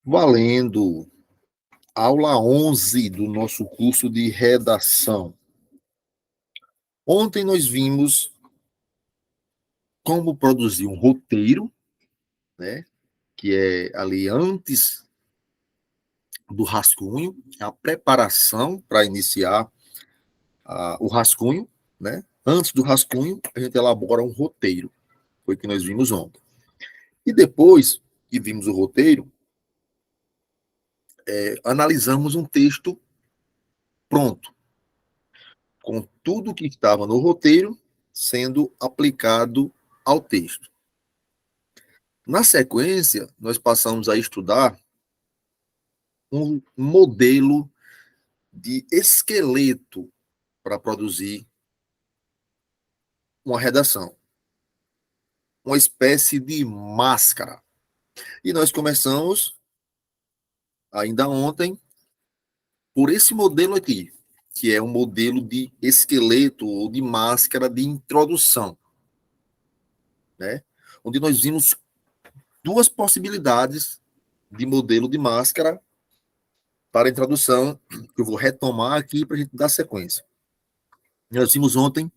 Valendo. Aula 11 do nosso curso de redação. Ontem nós vimos como produzir um roteiro, né? Que é ali antes do rascunho, a preparação para iniciar o rascunho, né? Antes do rascunho, a gente elabora um roteiro. Foi o que nós vimos ontem. E depois que vimos o roteiro, analisamos um texto pronto, com tudo que estava no roteiro sendo aplicado ao texto. Na sequência, nós passamos a estudar um modelo de esqueleto para produzir uma redação, uma espécie de máscara. E nós começamos, ainda ontem, por esse modelo aqui, que é um modelo de esqueleto ou de máscara de introdução, né? Onde nós vimos duas possibilidades de modelo de máscara para a introdução, que eu vou retomar aqui para a gente dar sequência. Nós vimos ontem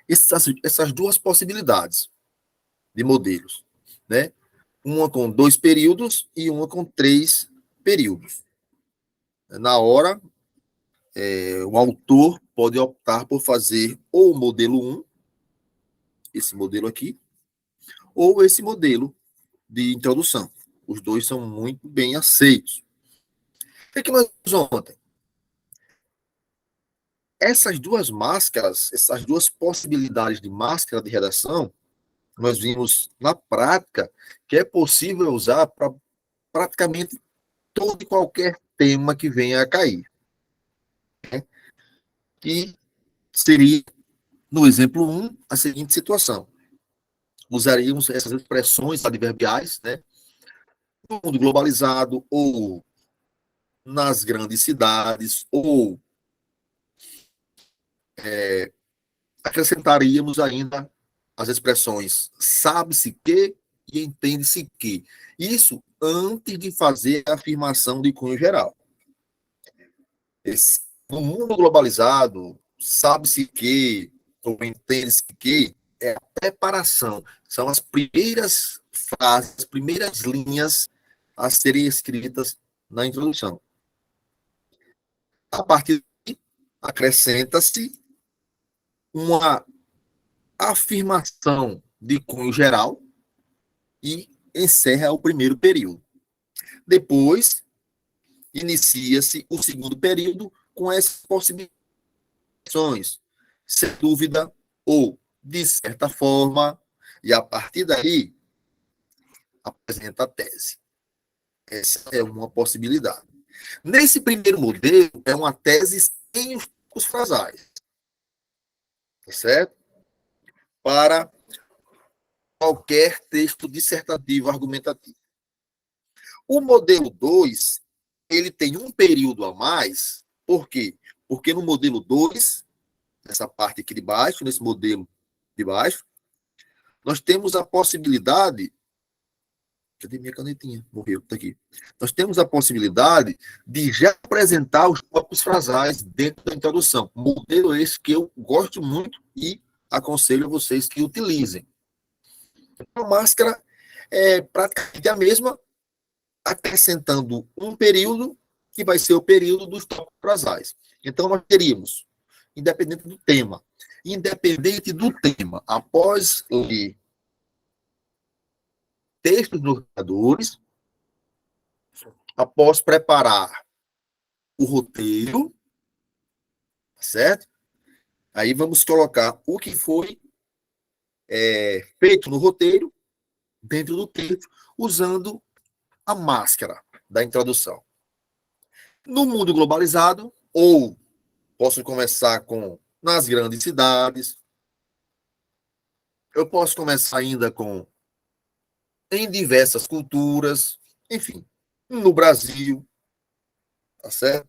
essas duas possibilidades de modelos, né? Uma com 2 períodos e uma com 3 períodos. Na hora, o autor pode optar por fazer ou o modelo 1, esse modelo aqui, ou esse modelo de introdução. Os dois são muito bem aceitos. O que nós vimos ontem? Essas duas máscaras, essas duas possibilidades de máscara de redação, nós vimos na prática que é possível usar para praticamente todo e qualquer tema que venha a cair. Né? Que seria, no exemplo 1, a seguinte situação. Usaríamos essas expressões adverbiais, né? No mundo globalizado, ou nas grandes cidades, ou acrescentaríamos ainda as expressões sabe-se que e entende-se que. Isso antes de fazer a afirmação de cunho geral. No mundo globalizado, sabe-se que, ou entende-se que, é a preparação. São as primeiras frases, as primeiras linhas a serem escritas na introdução. A partir daí, acrescenta-se uma afirmação de cunho geral e encerra o primeiro período. Depois, inicia-se o segundo período com essas possibilidades, sem dúvida ou de certa forma, e a partir daí apresenta a tese. Essa é uma possibilidade. Nesse primeiro modelo, é uma tese sem os frasais, certo? Para qualquer texto dissertativo argumentativo. O modelo 2, ele tem um período a mais, por quê? Porque no modelo 2, nessa parte aqui de baixo, nesse modelo de baixo, nós temos a possibilidade. Cadê minha canetinha? Morreu, tá aqui. Nós temos a possibilidade de já apresentar os próprios frasais dentro da introdução. Modelo esse que eu gosto muito e aconselho a vocês que utilizem. A máscara é praticamente a mesma, acrescentando um período, que vai ser o período dos próprios frasais. Então, nós teríamos, independente do tema, após ler textos norteadores, após preparar o roteiro, certo? Aí vamos colocar o que foi feito no roteiro dentro do texto, usando a máscara da introdução. No mundo globalizado, ou posso começar com nas grandes cidades, eu posso começar ainda com em diversas culturas, enfim, no Brasil, tá certo?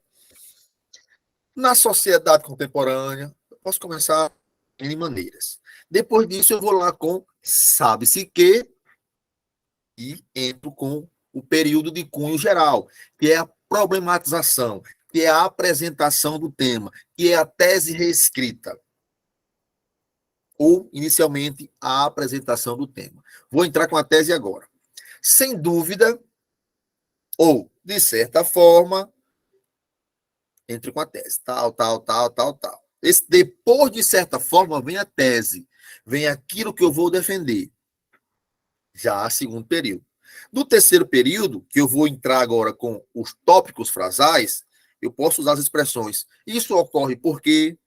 Na sociedade contemporânea, eu posso começar de maneiras. Depois disso, eu vou lá com sabe-se que e entro com o período de cunho geral, que é a problematização, que é a apresentação do tema, que é a tese reescrita, ou, inicialmente, a apresentação do tema. Vou entrar com a tese agora. Sem dúvida, ou, de certa forma, entre com a tese, tal, tal, tal, tal, tal. Depois, de certa forma, vem a tese, vem aquilo que eu vou defender, já segundo período. No terceiro período, que eu vou entrar agora com os tópicos frasais, eu posso usar as expressões. Isso ocorre porque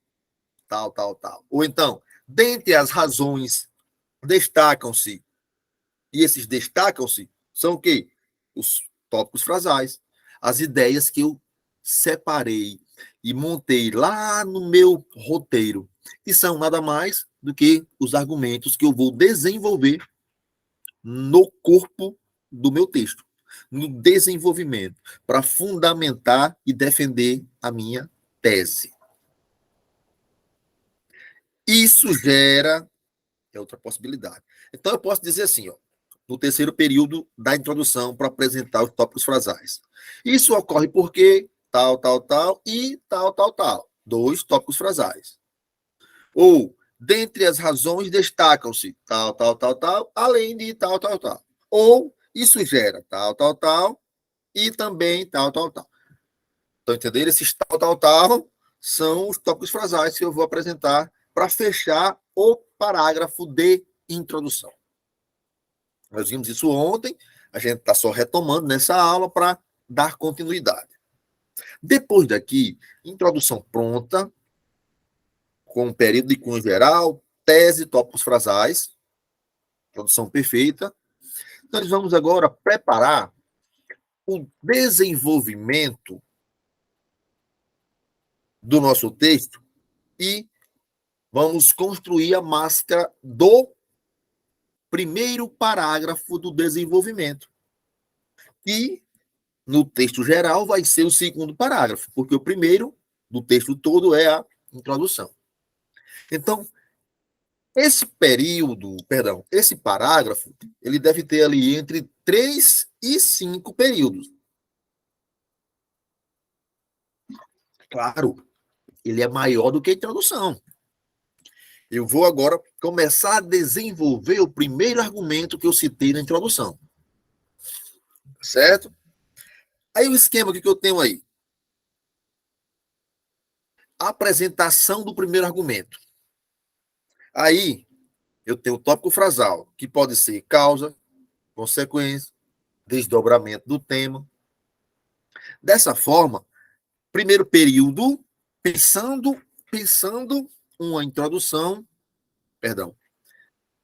tal, tal, tal. Ou então, dentre as razões, destacam-se. E esses destacam-se são o quê? Os tópicos frasais. As ideias que eu separei e montei lá no meu roteiro, que são nada mais do que os argumentos que eu vou desenvolver no corpo do meu texto, no desenvolvimento, para fundamentar e defender a minha tese. Isso gera outra possibilidade. Então, eu posso dizer assim, ó, no terceiro período da introdução para apresentar os tópicos frasais. Isso ocorre porque tal, tal, tal e tal, tal, tal. 2 tópicos frasais. Ou, dentre as razões, destacam-se tal, tal, tal, tal, além de tal, tal, tal. Ou, isso gera tal, tal, tal e também tal, tal, tal. Estão entendendo? Esses tal, tal, tal são os tópicos frasais que eu vou apresentar para fechar o parágrafo de introdução. Nós vimos isso ontem, a gente está só retomando nessa aula para dar continuidade. Depois daqui, introdução pronta, com um período de cunho geral, tese, tópicos frasais, introdução perfeita. Nós vamos agora preparar o desenvolvimento do nosso texto e vamos construir a máscara do primeiro parágrafo do desenvolvimento, que no texto geral vai ser o segundo parágrafo, porque o primeiro do texto todo é a introdução. Então, esse parágrafo, ele deve ter ali entre 3 e 5 períodos. Claro, ele é maior do que a introdução. Eu vou agora começar a desenvolver o primeiro argumento que eu citei na introdução. Certo? Aí o esquema que eu tenho aí. A apresentação do primeiro argumento. Aí eu tenho o tópico frasal, que pode ser causa, consequência, desdobramento do tema. Dessa forma, primeiro período, pensando uma introdução,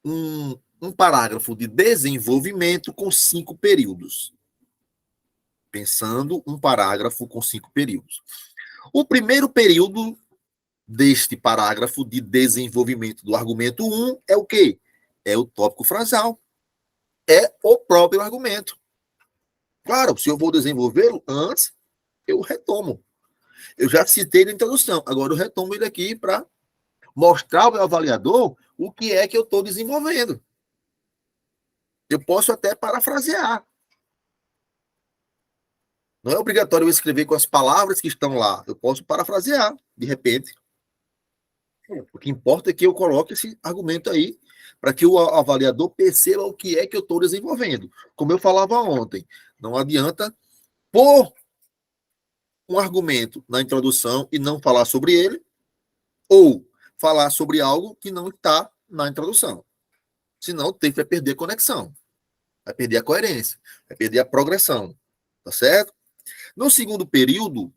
um parágrafo de desenvolvimento com 5 períodos. Pensando um parágrafo com 5 períodos. O primeiro período deste parágrafo de desenvolvimento do argumento 1 é o quê? É o tópico frasal. É o próprio argumento. Claro, se eu vou desenvolvê-lo antes, eu retomo. Eu já citei na introdução, agora eu retomo ele aqui para mostrar ao meu avaliador o que é que eu estou desenvolvendo. Eu posso até parafrasear. Não é obrigatório eu escrever com as palavras que estão lá. Eu posso parafrasear, de repente. O que importa é que eu coloque esse argumento aí para que o avaliador perceba o que é que eu estou desenvolvendo. Como eu falava ontem, não adianta pôr um argumento na introdução e não falar sobre ele, ou falar sobre algo que não está na introdução. Senão o texto vai perder a conexão, vai perder a coerência, vai perder a progressão. Tá certo? No segundo período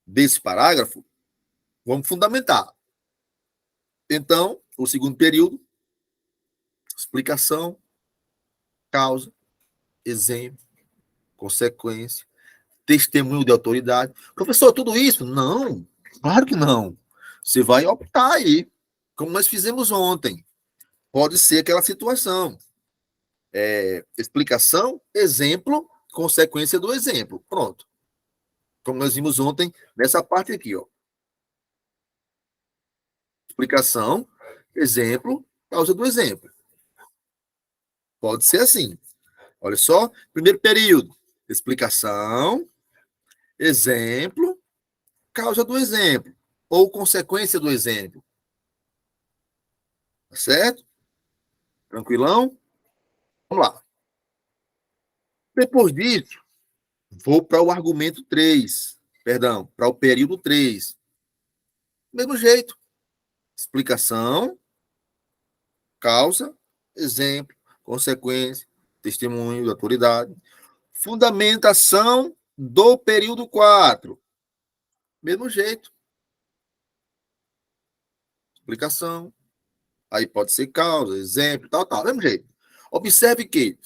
desse parágrafo, vamos fundamentar. Então, o segundo período, explicação, causa, exemplo, consequência, testemunho de autoridade. Professor, tudo isso? Não, claro que não. Você vai optar aí, como nós fizemos ontem. Pode ser aquela situação. Explicação, exemplo, consequência do exemplo. Pronto. Como nós vimos ontem, nessa parte aqui, ó. Explicação, exemplo, causa do exemplo. Pode ser assim. Olha só, primeiro período, Explicação, exemplo, causa do exemplo, ou consequência do exemplo. Tá certo? Tranquilão? Vamos lá. Depois disso, vou para o argumento 3. Perdão, para o período 3. Mesmo jeito. Explicação, causa, exemplo, consequência, testemunho de autoridade. Fundamentação do período 4. Mesmo jeito. Explicação. Aí pode ser causa, exemplo, tal. Mesmo jeito. Observe que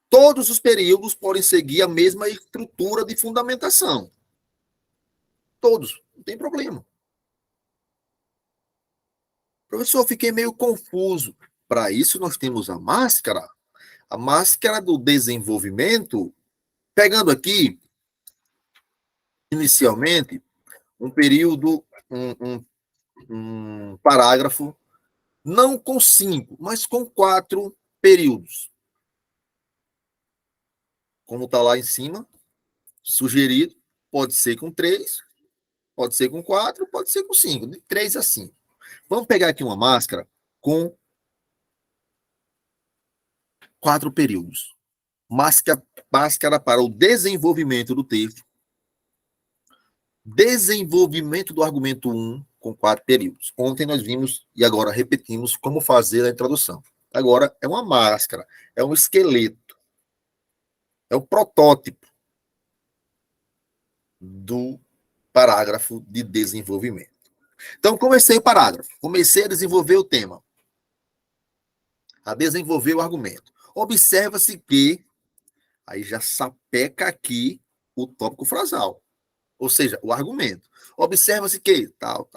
todos os períodos podem seguir a mesma estrutura de fundamentação. Todos. Não tem problema. Professor, fiquei meio confuso. Para isso, nós temos a máscara do desenvolvimento, pegando aqui, inicialmente, um período, um parágrafo, não com 5, mas com 4 períodos. Como está lá em cima, sugerido, pode ser com 3, pode ser com 4, pode ser com 5, de 3 a 5. Vamos pegar aqui uma máscara com 4 períodos. Máscara para o desenvolvimento do texto. Desenvolvimento do argumento 1 com 4 períodos. Ontem nós vimos e agora repetimos como fazer a introdução. Agora é uma máscara, é um esqueleto, é o protótipo do parágrafo de desenvolvimento. Então, comecei o parágrafo, comecei a desenvolver o tema, a desenvolver o argumento. Observa-se que aí já sapeca aqui o tópico frasal, ou seja, o argumento. Observa-se que tal.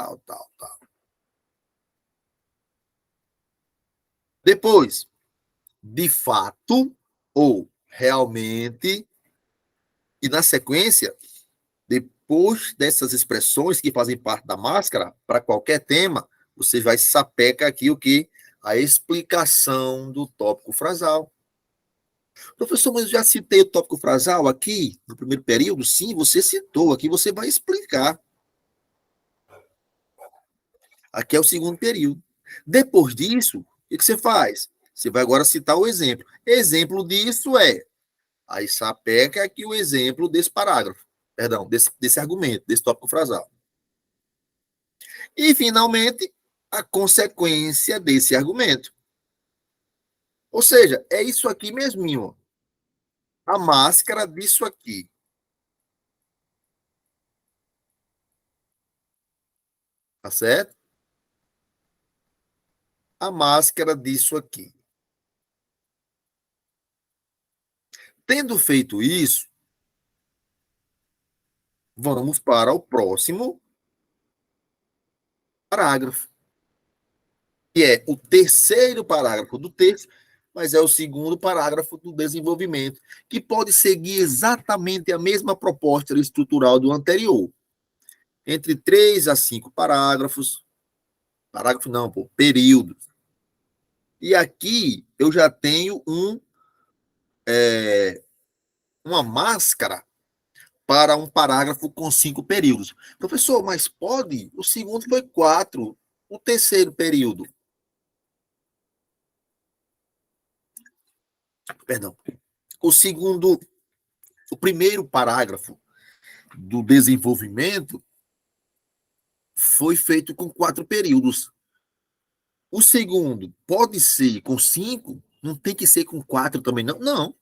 Depois, de fato ou realmente, e na sequência, depois dessas expressões que fazem parte da máscara, para qualquer tema, você vai sapeca aqui o que? A explicação do tópico frasal. Professor, mas eu já citei o tópico frasal aqui no primeiro período? Sim, você citou. Aqui você vai explicar. Aqui é o segundo período. Depois disso, o que você faz? Você vai agora citar o exemplo. Exemplo disso é. Aí sapeca aqui o exemplo desse parágrafo. Perdão, desse argumento, desse tópico frasal. E, finalmente, a consequência desse argumento. Ou seja, é isso aqui mesminho. A máscara disso aqui. Tá certo? A máscara disso aqui. Tendo feito isso, vamos para o próximo parágrafo, que é o terceiro parágrafo do texto, mas é o segundo parágrafo do desenvolvimento, que pode seguir exatamente a mesma proposta estrutural do anterior. Entre 3 a 5 parágrafos. Parágrafo não, períodos. E aqui eu já tenho uma máscara para um parágrafo com 5 períodos. Professor, mas pode? O segundo foi 4. O terceiro período. Perdão. O primeiro parágrafo do desenvolvimento foi feito com 4 períodos. O segundo pode ser com 5, não tem que ser com 4 também, não. Não.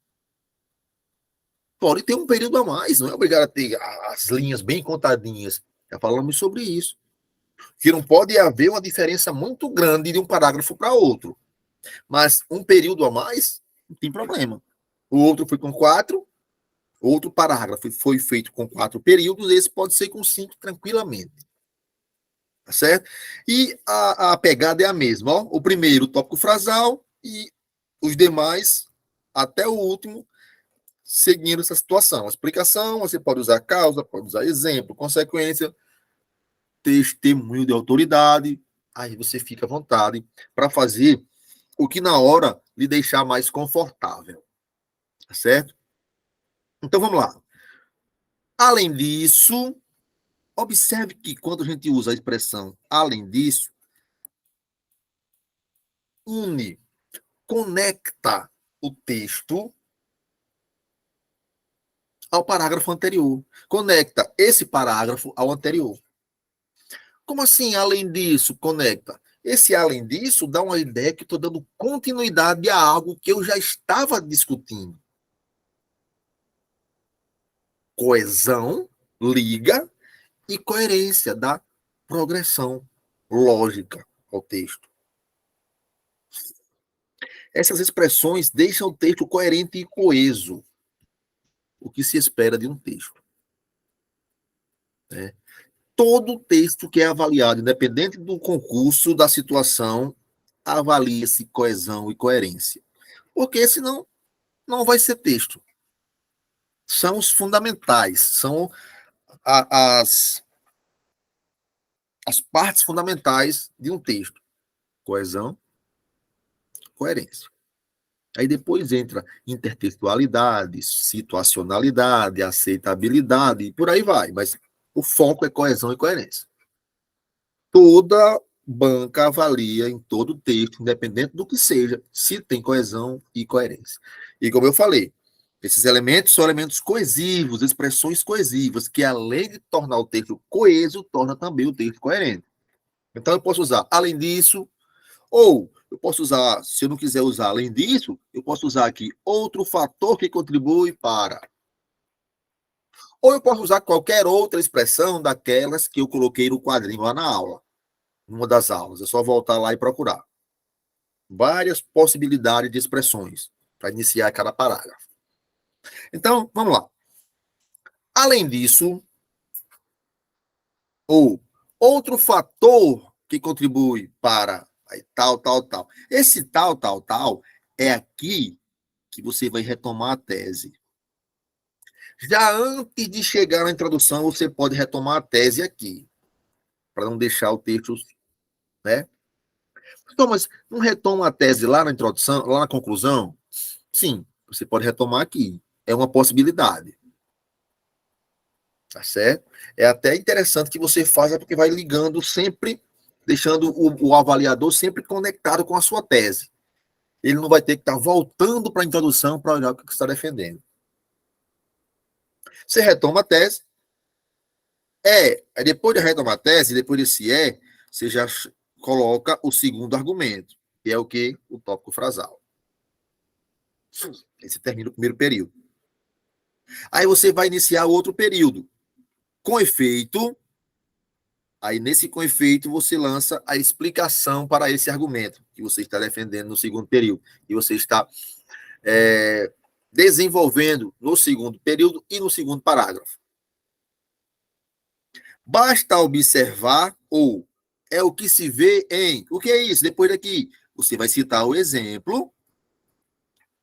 Pode ter um período a mais, não é obrigado a ter as linhas bem contadinhas. Já falamos sobre isso. Que não pode haver uma diferença muito grande de um parágrafo para outro. Mas um período a mais, não tem problema. O outro foi com 4, outro parágrafo foi feito com 4 períodos, esse pode ser com 5 tranquilamente. Tá certo? E a pegada é a mesma. Ó. O primeiro, tópico frasal, e os demais, até o último, seguindo essa situação. A explicação, você pode usar causa, pode usar exemplo, consequência, testemunho de autoridade, aí você fica à vontade para fazer o que na hora lhe deixar mais confortável. Tá certo? Então vamos lá. Além disso, observe que quando a gente usa a expressão além disso, une, conecta o texto ao parágrafo anterior. Conecta esse parágrafo ao anterior. Como assim, além disso, conecta? Esse além disso dá uma ideia que estou dando continuidade a algo que eu já estava discutindo. Coesão, liga, e coerência dá progressão lógica ao texto. Essas expressões deixam o texto coerente e coeso, o que se espera de um texto. Né? Todo texto que é avaliado, independente do concurso, da situação, avalia-se coesão e coerência. Porque senão não vai ser texto. São os fundamentais, são as partes fundamentais de um texto. Coesão, coerência. Aí depois entra intertextualidade, situacionalidade, aceitabilidade, e por aí vai. Mas o foco é coesão e coerência. Toda banca avalia em todo texto, independente do que seja, se tem coesão e coerência. E como eu falei, esses elementos são elementos coesivos, expressões coesivas, que além de tornar o texto coeso, torna também o texto coerente. Então eu posso usar, além disso, ou eu posso usar, se eu não quiser usar além disso, eu posso usar aqui outro fator que contribui para. Ou eu posso usar qualquer outra expressão daquelas que eu coloquei no quadrinho lá na aula, numa das aulas. É só voltar lá e procurar. Várias possibilidades de expressões para iniciar cada parágrafo. Então, vamos lá. Além disso, ou outro fator que contribui para aí, tal, tal, tal. Esse tal, tal, tal é aqui que você vai retomar a tese. Já antes de chegar na introdução, você pode retomar a tese aqui, para não deixar o texto, né? Então, mas não retoma a tese lá na introdução, lá na conclusão? Sim, você pode retomar aqui. É uma possibilidade. Tá certo? É até interessante que você faça, porque vai ligando sempre, deixando o avaliador sempre conectado com a sua tese. Ele não vai ter que estar voltando para a introdução para olhar o que você está defendendo. Você retoma a tese, aí depois de retomar a tese, depois desse você já coloca o segundo argumento, que é o que? O tópico frasal. Aí você termina o primeiro período. Aí você vai iniciar outro período. Com efeito, aí nesse com efeito você lança a explicação para esse argumento que você está defendendo no segundo período. E você está desenvolvendo no segundo período e no segundo parágrafo. Basta observar ou é o que se vê em. O que é isso? Depois daqui, você vai citar o exemplo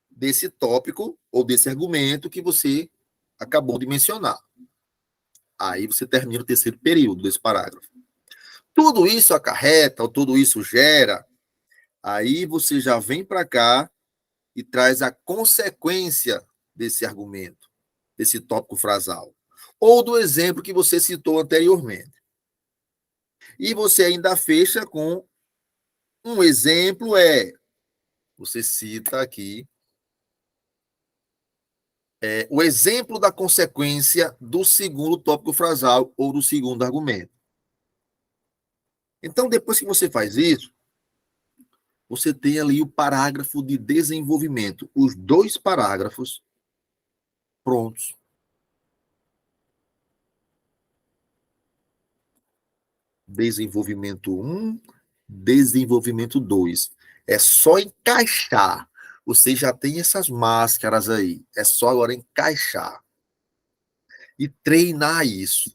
desse tópico ou desse argumento que você acabou de mencionar. Aí você termina o terceiro período desse parágrafo. Tudo isso acarreta, ou tudo isso gera, aí você já vem para cá e traz a consequência desse argumento, desse tópico frasal, ou do exemplo que você citou anteriormente. E você ainda fecha com um exemplo você cita aqui o exemplo da consequência do segundo tópico frasal ou do segundo argumento. Então, depois que você faz isso, você tem ali o parágrafo de desenvolvimento, os dois parágrafos prontos. Desenvolvimento 1, desenvolvimento 2. É só encaixar. Você já tem essas máscaras aí. É só agora encaixar. E treinar isso.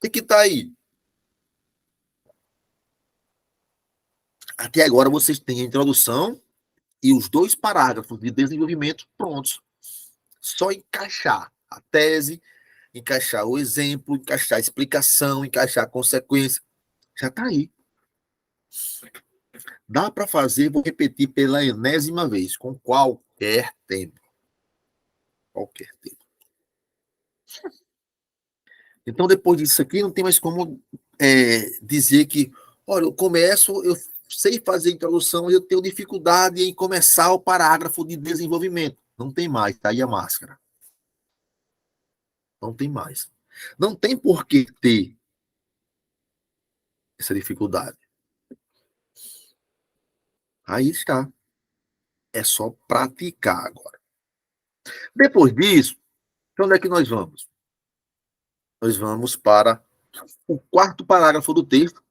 O que está aí? Até agora vocês têm a introdução e os dois parágrafos de desenvolvimento prontos. Só encaixar a tese, encaixar o exemplo, encaixar a explicação, encaixar a consequência. Já está aí. Dá para fazer, vou repetir pela enésima vez, com qualquer tempo. qualquer tema. Então, depois disso aqui, não tem mais como dizer que, olha, eu sei fazer introdução, eu tenho dificuldade em começar o parágrafo de desenvolvimento. Não tem mais, tá aí a máscara. Não tem mais. Não tem por que ter essa dificuldade. Aí está. É só praticar agora. Depois disso, onde é que nós vamos? Nós vamos para o quarto parágrafo do texto,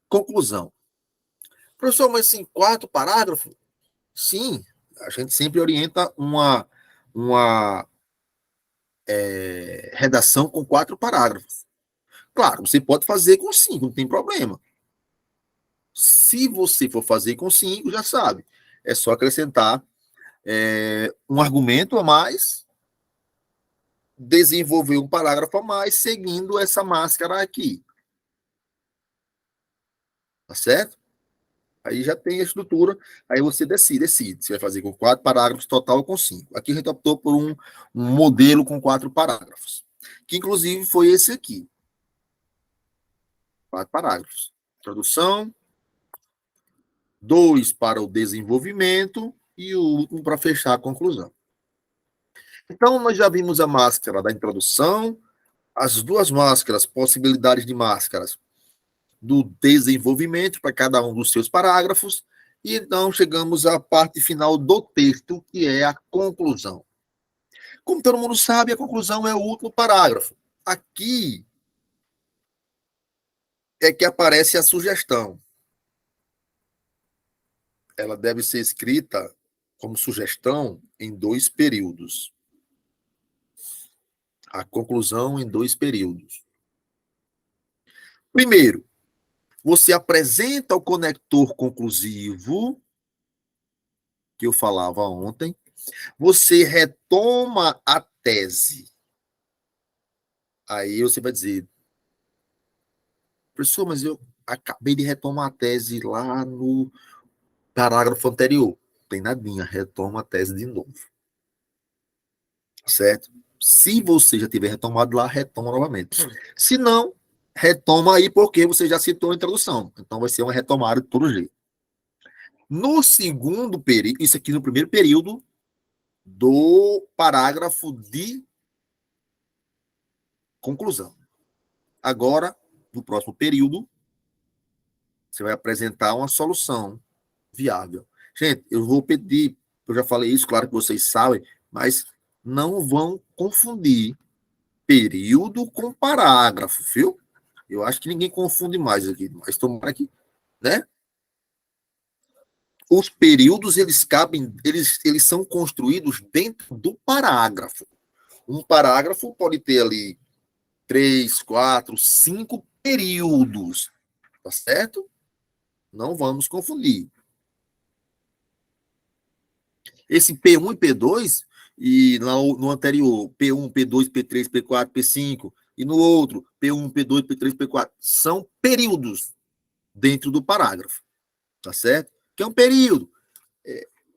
conclusão. Professor, mas assim, quarto parágrafo? Sim, a gente sempre orienta uma redação com 4 parágrafos. Claro, você pode fazer com 5, não tem problema. Se você for fazer com 5, já sabe. É só acrescentar um argumento a mais, desenvolver um parágrafo a mais, seguindo essa máscara aqui. Tá certo? Aí já tem a estrutura, aí você decide se vai fazer com 4 parágrafos total ou com 5. Aqui a gente optou por um modelo com 4 parágrafos, que inclusive foi esse aqui. 4 parágrafos. Introdução, 2 para o desenvolvimento e o último para fechar a conclusão. Então, nós já vimos a máscara da introdução, as 2 máscaras, possibilidades de máscaras do desenvolvimento para cada um dos seus parágrafos, e então chegamos à parte final do texto, que é a conclusão. Como todo mundo sabe, a conclusão é o último parágrafo. Aqui é que aparece a sugestão. Ela deve ser escrita como sugestão em 2 períodos. A conclusão em 2 períodos. Primeiro, você apresenta o conector conclusivo, que eu falava ontem. Você retoma a tese. Aí você vai dizer, professor, mas eu acabei de retomar a tese lá no parágrafo anterior. Tem nadinha, retoma a tese de novo. Certo? Se você já tiver retomado lá, retoma novamente. Se não, retoma aí porque você já citou a introdução. Então vai ser uma retomada de todo jeito. No segundo período, isso aqui no primeiro período do parágrafo de conclusão. Agora, no próximo período, você vai apresentar uma solução viável. Gente, eu vou pedir, eu já falei isso, claro que vocês sabem, mas não vão confundir período com parágrafo, viu? Eu acho que ninguém confunde mais aqui, mas tomara que, né? Os períodos, eles cabem, eles são construídos dentro do parágrafo. Um parágrafo pode ter ali 3, 4, 5 períodos, tá certo? Não vamos confundir. Esse P1 e P2, e no anterior, P1, P2, P3, P4, P5, e no outro, P1, P2, P3, P4, são períodos dentro do parágrafo, tá certo? Que é um período,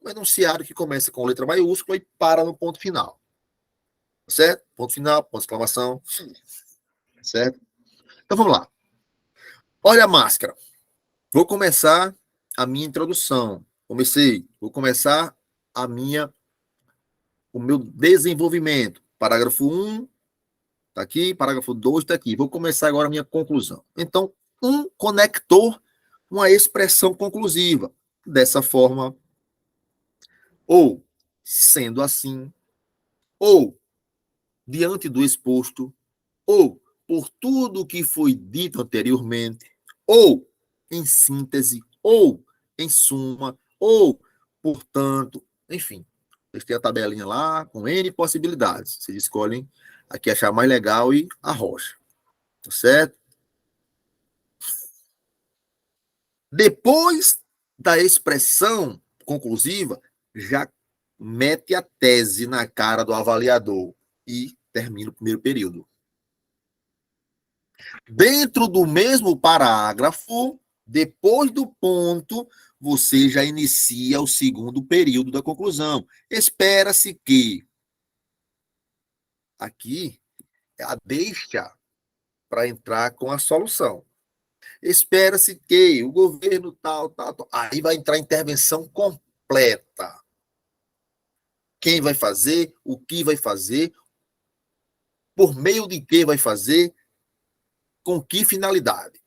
um enunciado que começa com letra maiúscula e para no ponto final, tá certo? Ponto final, ponto de exclamação, certo? Então vamos lá. Olha a máscara. Vou começar a minha introdução. Vou começar o meu desenvolvimento. Parágrafo 1 está aqui, parágrafo 2 está aqui. Vou começar agora a minha conclusão. Então, um conector, uma expressão conclusiva. Dessa forma, ou sendo assim, ou diante do exposto, ou por tudo que foi dito anteriormente, ou em síntese, ou em suma, ou portanto, enfim. Vocês têm a tabelinha lá com N possibilidades. Vocês escolhem a que achar mais legal e arrocha. Tá certo? Depois da expressão conclusiva, já mete a tese na cara do avaliador e termina o primeiro período. Dentro do mesmo parágrafo, depois do ponto, você já inicia o segundo período da conclusão. Espera-se que Aqui é a deixa para entrar com a solução. Espera-se que o governo tal. Aí vai entrar a intervenção completa. Quem vai fazer, o que vai fazer, por meio de que vai fazer, com que finalidade,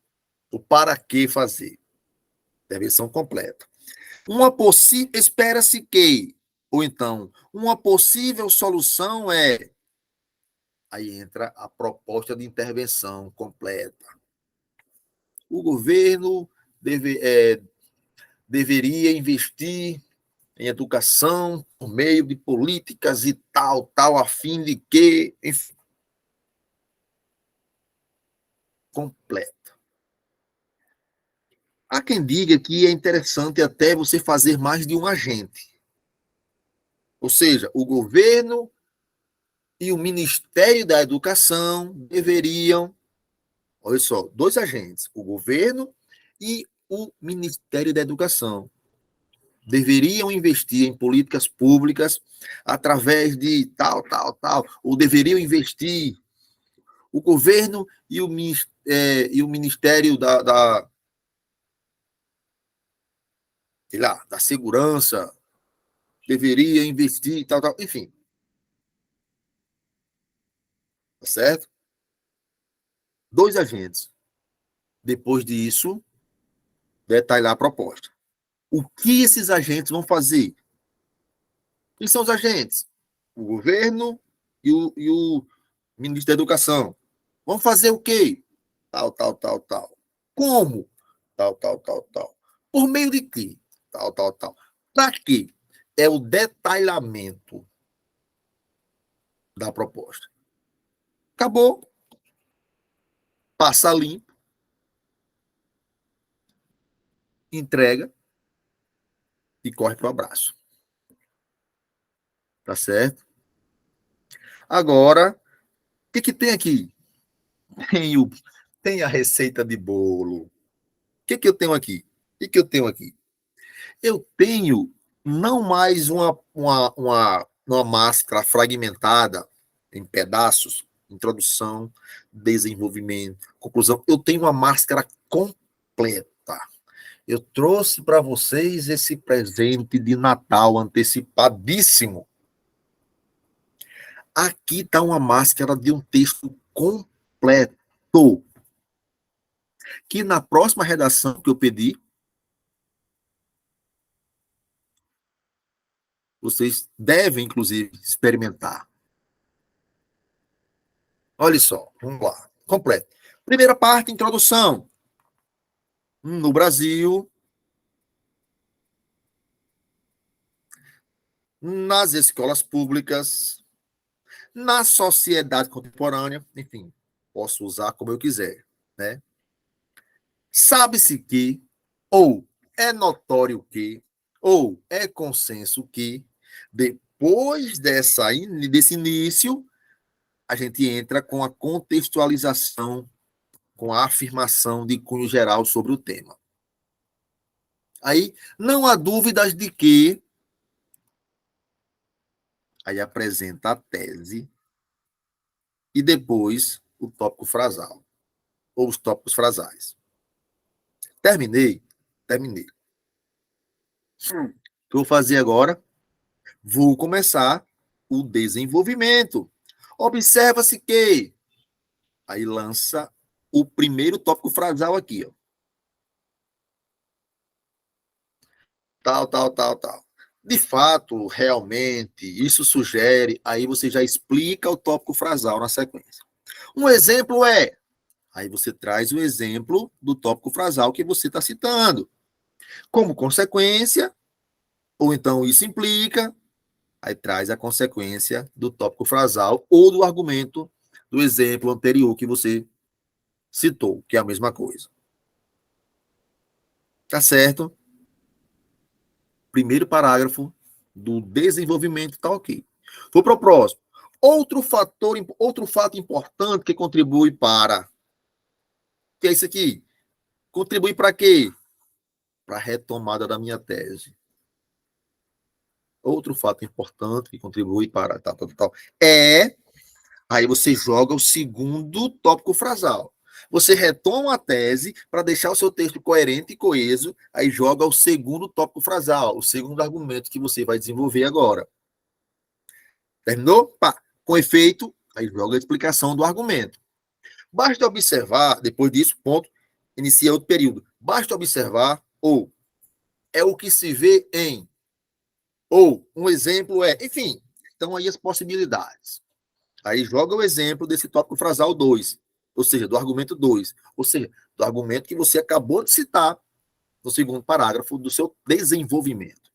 o para que fazer. Intervenção completa. Espera-se que, ou então, uma possível solução é. Aí entra a proposta de intervenção completa. O governo deveria investir em educação por meio de políticas e tal, a fim de que, enfim, completa. Há quem diga que é interessante até você fazer mais de um agente. Ou seja, o governo e o Ministério da Educação deveriam, olha só, dois agentes, o governo e o Ministério da Educação deveriam investir em políticas públicas através de tal, ou deveriam investir o governo e o Ministério sei lá, da Segurança deveria investir, tal, enfim, tá certo? Dois agentes. Depois disso, detalhar a proposta. O que esses agentes vão fazer? Quem são os agentes? O governo e o ministro da Educação. Vão fazer o quê? Tal. Como? Tal. Por meio de quê? Tal. Para quê? É o detalhamento da proposta. Acabou. Passa limpo. Entrega e corre para o abraço. Tá certo? Agora, o que tem aqui? Tem, tem a receita de bolo. O que eu tenho aqui? O que eu tenho aqui? Eu tenho não mais uma máscara fragmentada em pedaços, introdução, desenvolvimento, conclusão. Eu tenho uma máscara completa. Eu trouxe para vocês esse presente de Natal antecipadíssimo. Aqui está uma máscara de um texto completo, que na próxima redação que eu pedi, vocês devem, inclusive, experimentar. Olha só, vamos lá. Completo. Primeira parte, introdução. No Brasil, nas escolas públicas, na sociedade contemporânea, enfim, posso usar como eu quiser, né? Sabe-se que, ou é notório que, ou é consenso que, depois desse início, a gente entra com a contextualização, com a afirmação de cunho geral sobre o tema. Aí, não há dúvidas de que, aí apresenta a tese, e depois o tópico frasal, ou os tópicos frasais. Terminei? Terminei. O que eu vou fazer agora? Vou começar o desenvolvimento. Observa-se que, aí lança o primeiro tópico frasal aqui, ó. Tal. De fato, realmente, isso sugere, aí você já explica o tópico frasal na sequência. Um exemplo é, aí você traz o exemplo do tópico frasal que você está citando. Como consequência, ou então isso implica, aí traz a consequência do tópico frasal ou do argumento do exemplo anterior que você citou, que é a mesma coisa. Tá certo? Primeiro parágrafo do desenvolvimento tá ok. Vou para o próximo. Outro fato importante que contribui para... que é isso aqui? Contribui para quê? Para a retomada da minha tese. Outro fato importante que contribui para... tal, é Aí você joga o segundo tópico frasal. Você retoma a tese para deixar o seu texto coerente e coeso, aí joga o segundo tópico frasal, o segundo argumento que você vai desenvolver agora. Terminou? Pá. Com efeito, aí joga a explicação do argumento. Basta observar, depois disso, ponto, inicia outro período. Basta observar, ou é o que se vê em, ou um exemplo é, enfim, estão aí as possibilidades. Aí joga o exemplo desse tópico frasal 2, ou seja, do argumento 2, ou seja, do argumento que você acabou de citar no segundo parágrafo do seu desenvolvimento.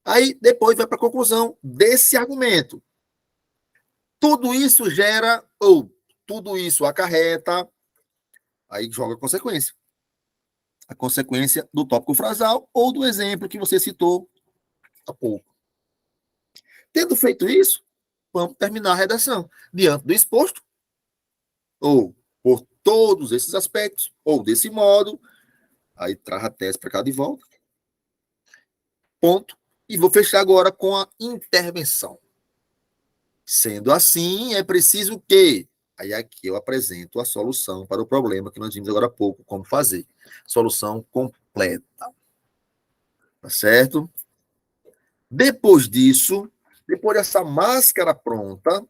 Aí depois vai para a conclusão desse argumento. Tudo isso gera, ou tudo isso acarreta, aí joga a consequência. A consequência do tópico frasal ou do exemplo que você citou há pouco. Tendo feito isso, vamos terminar a redação. Diante do exposto, ou por todos esses aspectos, ou desse modo, aí traz a tese para cá de volta. Ponto. E vou fechar agora com a intervenção. Sendo assim, é preciso que... Aí aqui eu apresento a solução para o problema que nós vimos agora há pouco, como fazer. Solução completa. Tá certo? Depois disso, depois dessa máscara pronta,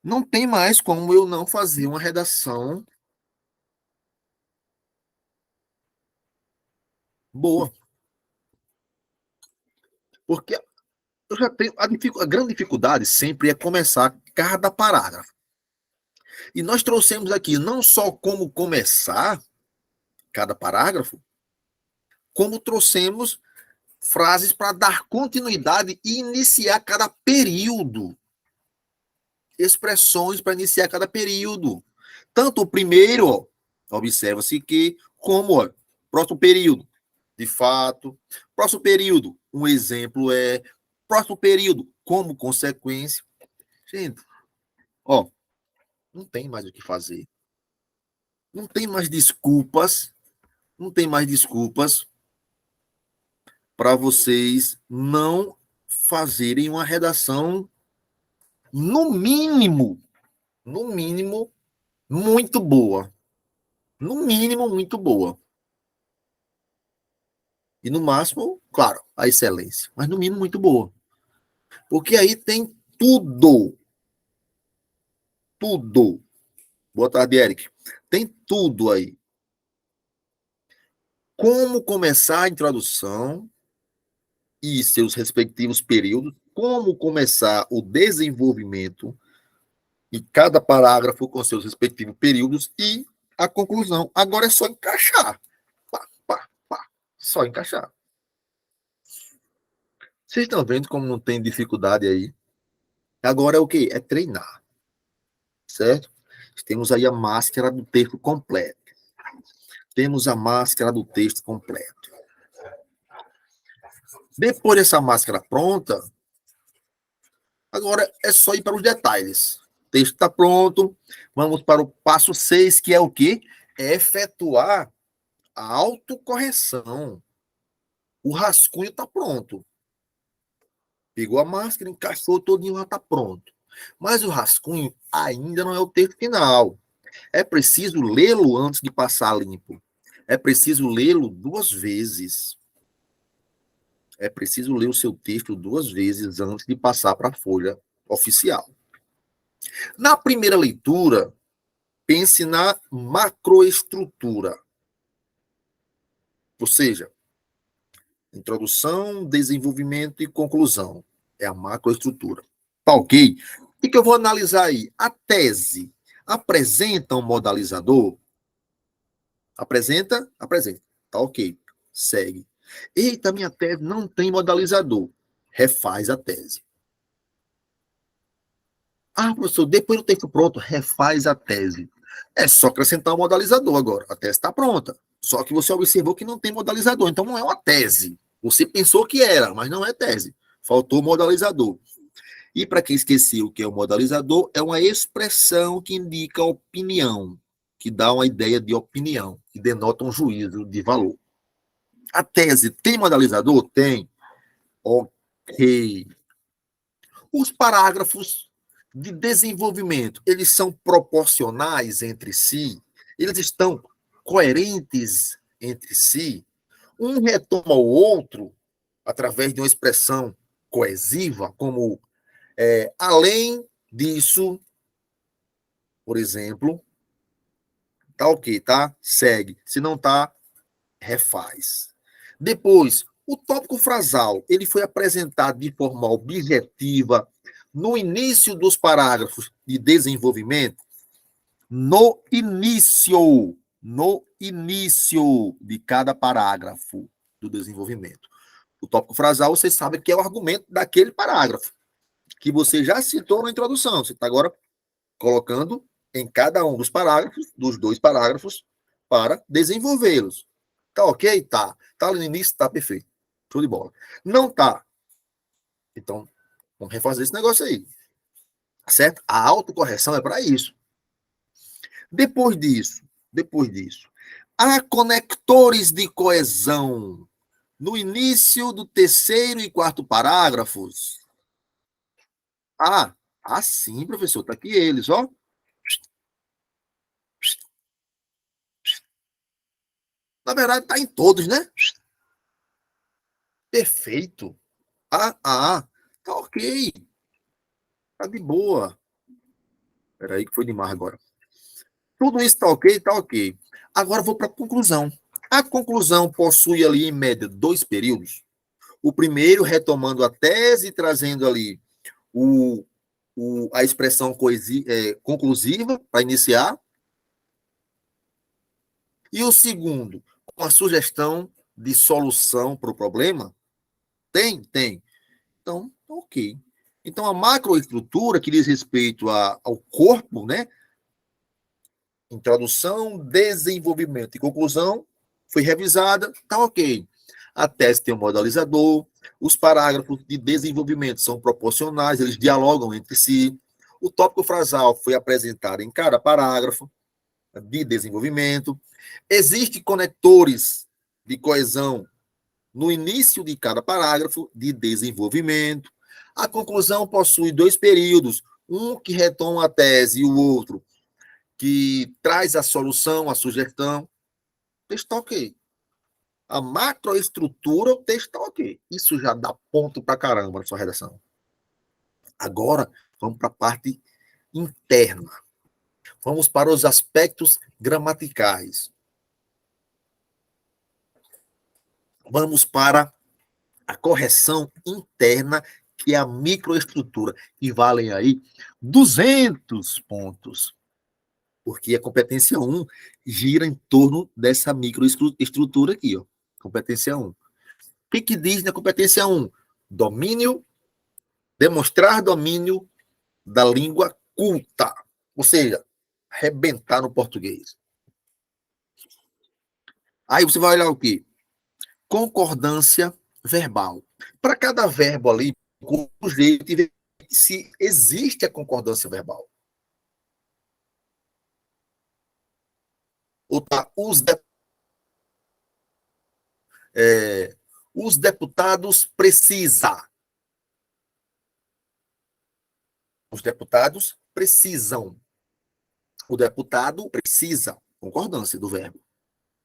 não tem mais como eu não fazer uma redação boa. Porque eu já tenho a grande dificuldade sempre é começar cada parágrafo. E nós trouxemos aqui não só como começar cada parágrafo, como trouxemos frases para dar continuidade e iniciar cada período. Expressões para iniciar cada período. Tanto o primeiro, observa-se que, como próximo período, de fato, próximo período, um exemplo é, próximo período, como consequência. Gente, ó, não tem mais o que fazer. Não tem mais desculpas, não tem mais desculpas para vocês não fazerem uma redação, no mínimo, muito boa. No mínimo, muito boa. E no máximo, claro, a excelência. Mas no mínimo, muito boa. Porque aí tem tudo. Tudo. Boa tarde, Eric. Tem tudo aí. Como começar a introdução e seus respectivos períodos, como começar o desenvolvimento e cada parágrafo com seus respectivos períodos e a conclusão. Agora é só encaixar. Pá, pá, pá. Só encaixar. Vocês estão vendo como não tem dificuldade aí? Agora é o quê? É treinar. Certo? Temos aí a máscara do texto completo. Temos a máscara do texto completo. Depois dessa máscara pronta, agora é só ir para os detalhes. O texto está pronto. Vamos para o passo 6, que é o quê? É efetuar a autocorreção. O rascunho está pronto. Pegou a máscara, encaixou todinho, já está pronto. Mas o rascunho ainda não é o texto final. É preciso lê-lo antes de passar limpo. É preciso lê-lo 2 vezes. É preciso ler o seu texto 2 vezes antes de passar para a folha oficial. Na primeira leitura, pense na macroestrutura. Ou seja, introdução, desenvolvimento e conclusão. É a macroestrutura. Tá ok? O que eu vou analisar aí? A tese apresenta um modalizador? Apresenta? Apresenta. Tá ok. Segue. Eita, minha tese não tem modalizador. Refaz a tese. Ah, professor, depois do texto pronto, refaz a tese. É só acrescentar o modalizador agora. A tese está pronta. Só que você observou que não tem modalizador. Então não é uma tese. Você pensou que era, mas não é tese. Faltou modalizador. E para quem esqueceu o que é o modalizador, é uma expressão que indica opinião, que dá uma ideia de opinião, que denota um juízo de valor. A tese tem modalizador? Tem. Ok. Os parágrafos de desenvolvimento, eles são proporcionais entre si? Eles estão coerentes entre si? Um retoma o outro através de uma expressão coesiva, como além disso, por exemplo, tá ok, tá? Segue. Se não tá, refaz. Depois, o tópico frasal, ele foi apresentado de forma objetiva no início dos parágrafos de desenvolvimento, no início de cada parágrafo do desenvolvimento. O tópico frasal, vocês sabem que é o argumento daquele parágrafo, que você já citou na introdução. Você está agora colocando em cada um dos parágrafos, dos dois parágrafos, para desenvolvê-los. Tá ok? Tá. Tá ali no início? Tá perfeito. Show de bola. Não tá. Então, vamos refazer esse negócio aí. Certo? A autocorreção é para isso. Depois disso, há conectores de coesão no início do terceiro e quarto parágrafos. Sim, professor. Tá aqui eles, ó. Na verdade, tá em todos, né? Perfeito. Tá ok. Tá de boa. Peraí que foi demais agora. Tudo isso tá ok, tá ok. Agora vou para a conclusão. A conclusão possui ali, em média, 2 períodos. O primeiro, retomando a tese, trazendo ali o, a expressão conclusiva para iniciar. E o segundo, com a sugestão de solução para o problema. Tem. Então, ok. Então, a macroestrutura, que diz respeito ao corpo, né? Introdução, desenvolvimento e conclusão, foi revisada, tá ok. A tese tem um modalizador, os parágrafos de desenvolvimento são proporcionais, eles dialogam entre si. O tópico frasal foi apresentado em cada parágrafo de desenvolvimento. Existem conectores de coesão no início de cada parágrafo de desenvolvimento. A conclusão possui 2 períodos, um que retoma a tese e o outro que traz a solução, a sugestão. O texto está ok. A macroestrutura, o texto está ok. Isso já dá ponto para caramba na sua redação. Agora, vamos para a parte interna. Vamos para os aspectos gramaticais. Vamos para a correção interna, que é a microestrutura, que valem aí 200 pontos. Porque a competência 1 gira em torno dessa microestrutura aqui, ó. Competência 1. O que diz na competência 1? Domínio, demonstrar domínio da língua culta. Ou seja, arrebentar no português. Aí você vai olhar o quê? Concordância verbal. Para cada verbo ali, com o jeito de ver se existe a concordância verbal. Ou tá, os deputados precisam. Os deputados precisam. O deputado precisa. Concordância do verbo.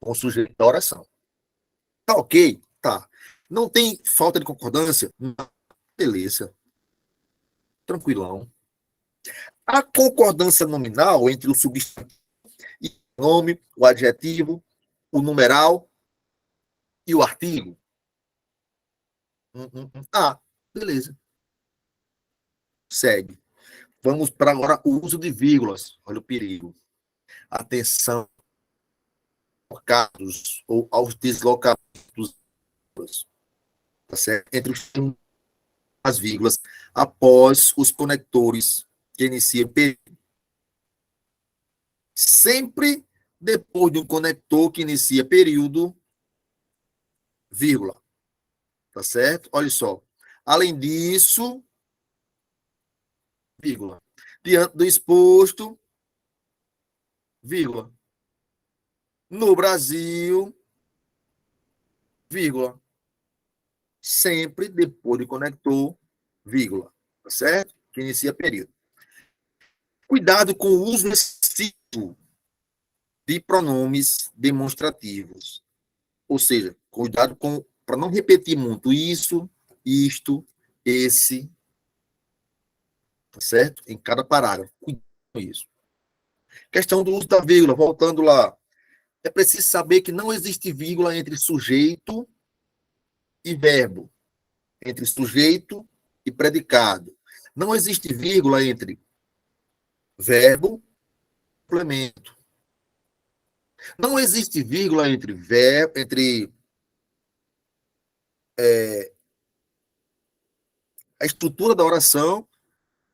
Com o sujeito da oração. Tá ok? Tá. Não tem falta de concordância? Não. Beleza. Tranquilão. A concordância nominal entre o substantivo e o nome, o adjetivo, o numeral e o artigo. Beleza. Segue. Vamos para agora o uso de vírgulas. Olha o perigo. Atenção aos casos ou aos deslocamentos, tá certo? Entre as vírgulas após os conectores que iniciam sempre depois de um conector que inicia período, vírgula. Tá certo? Olha só. Além disso, vírgula. Diante do exposto, vírgula. No Brasil, vírgula. Sempre depois de conector, vírgula. Tá certo? Que inicia período. Cuidado com o uso excessivo de pronomes demonstrativos. Ou seja, cuidado para não repetir muito isso, isto, esse, tá certo? Em cada parágrafo. Cuidado com isso. Questão do uso da vírgula, voltando lá. É preciso saber que não existe vírgula entre sujeito e verbo, entre sujeito e predicado. Não existe vírgula entre verbo e complemento. Não existe vírgula entre verbo, entre a estrutura da oração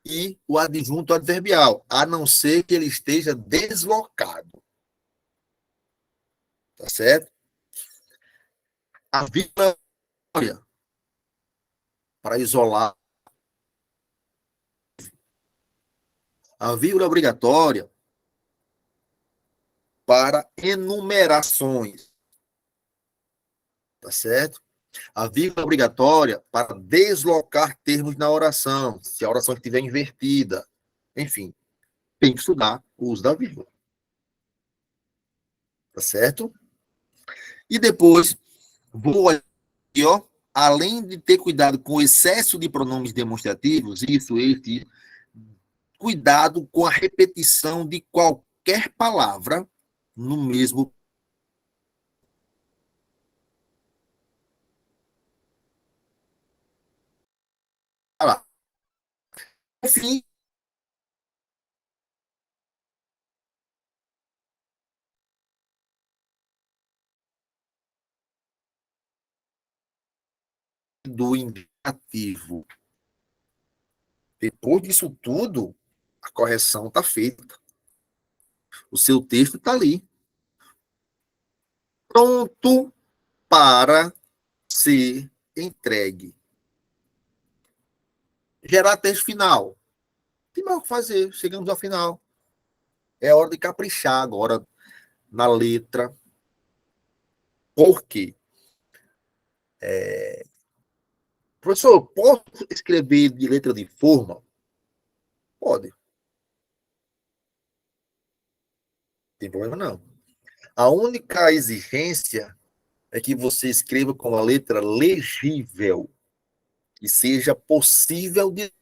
e o adjunto adverbial, a não ser que ele esteja deslocado. Tá certo? A vírgula para isolar. A vírgula obrigatória para enumerações. Tá certo? A vírgula obrigatória para deslocar termos na oração, se a oração estiver invertida. Enfim, tem que estudar o uso da vírgula. Tá certo? E depois, vou aqui, ó, além de ter cuidado com o excesso de pronomes demonstrativos, isso, este, cuidado com a repetição de qualquer palavra no mesmo. Enfim, do indicativo. Depois disso tudo, a correção está feita. O seu texto está ali, pronto para ser entregue. Gerar texto final. Tem mais o que fazer, chegamos ao final. É hora de caprichar agora na letra. Por quê? Professor, posso escrever de letra de forma? Pode, não tem problema não. A única exigência é que você escreva com a letra legível, que seja possível de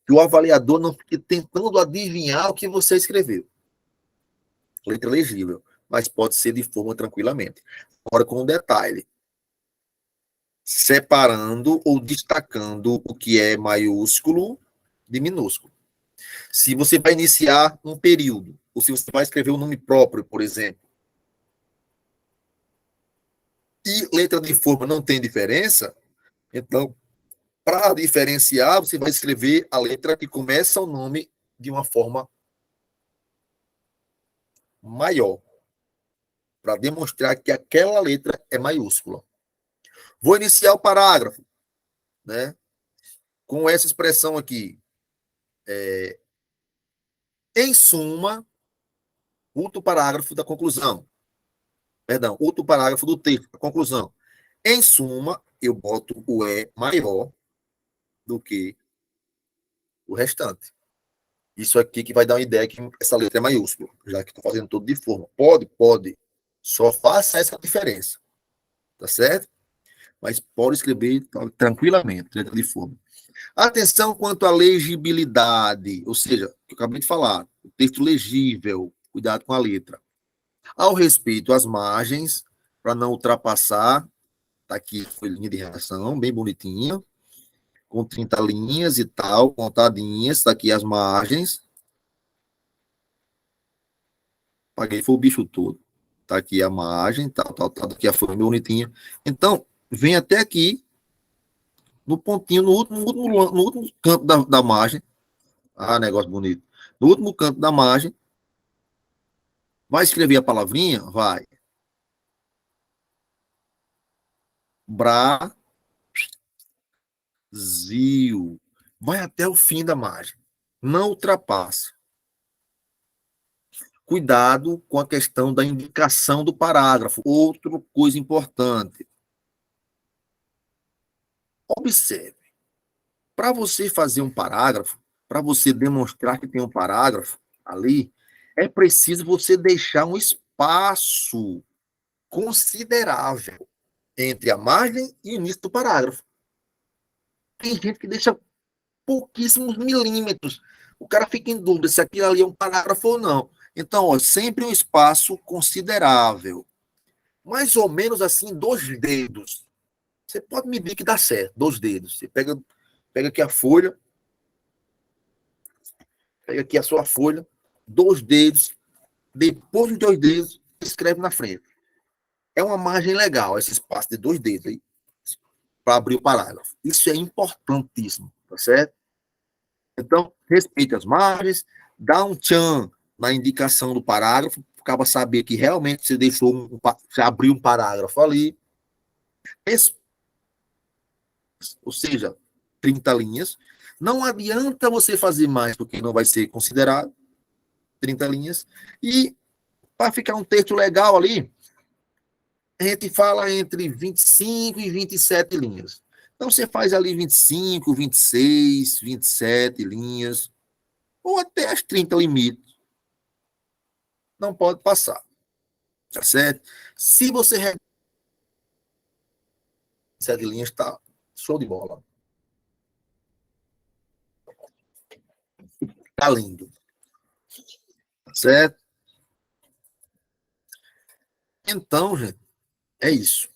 que o avaliador não fique tentando adivinhar o que você escreveu. Letra legível, mas pode ser de forma tranquilamente. Agora, com um detalhe: separando ou destacando o que é maiúsculo de minúsculo. Se você vai iniciar um período, ou se você vai escrever um nome próprio, por exemplo, e letra de forma não tem diferença, então, para diferenciar, você vai escrever a letra que começa o nome de uma forma maior, para demonstrar que aquela letra é maiúscula. Vou iniciar o parágrafo, né, com essa expressão aqui. Em suma, outro parágrafo da conclusão. Perdão, outro parágrafo do texto, da conclusão. Em suma, eu boto o E maior do que o restante. Isso aqui que vai dar uma ideia que essa letra é maiúscula, já que estou fazendo tudo de forma. Pode, pode. Só faça essa diferença. Tá certo? Mas pode escrever tranquilamente, letra de forma. Atenção quanto à legibilidade, ou seja, o que eu acabei de falar, o texto legível, cuidado com a letra. Ao respeito às margens, para não ultrapassar, tá aqui foi linha de redação, bem bonitinha, com 30 linhas e tal, contadinhas, tá aqui as margens. Paguei foi o bicho todo. Tá aqui a margem, tal, aqui a folha bonitinha. Então, vem até aqui, no pontinho, no último canto da margem. Ah, negócio bonito. No último canto da margem, vai escrever a palavrinha? Vai. Brasil. Vai até o fim da margem. Não ultrapasse. Cuidado com a questão da indicação do parágrafo. Outra coisa importante. Observe. Para você fazer um parágrafo, para você demonstrar que tem um parágrafo ali, é preciso você deixar um espaço considerável entre a margem e o início do parágrafo. Tem gente que deixa pouquíssimos milímetros. O cara fica em dúvida se aquilo ali é um parágrafo ou não. Então, ó, sempre um espaço considerável. Mais ou menos assim, 2 dedos. Você pode medir que dá certo, 2 dedos. Você pega aqui a folha, pega aqui a sua folha, 2 dedos, depois dos 2 dedos, escreve na frente. É uma margem legal, esse espaço de 2 dedos aí, para abrir o parágrafo. Isso é importantíssimo, tá certo? Então, respeite as margens, dá um tchan na indicação do parágrafo, acaba saber que realmente você deixou você abriu um parágrafo ali, ou seja, 30 linhas. Não adianta você fazer mais, porque não vai ser considerado 30 linhas. E para ficar um texto legal ali, a gente fala entre 25 e 27 linhas. Então você faz ali 25, 26, 27 linhas, ou até as 30 limites. Não pode passar, tá certo? Se você 27 linhas, tá show de bola. Tá lindo, tá certo? Então, gente, é isso.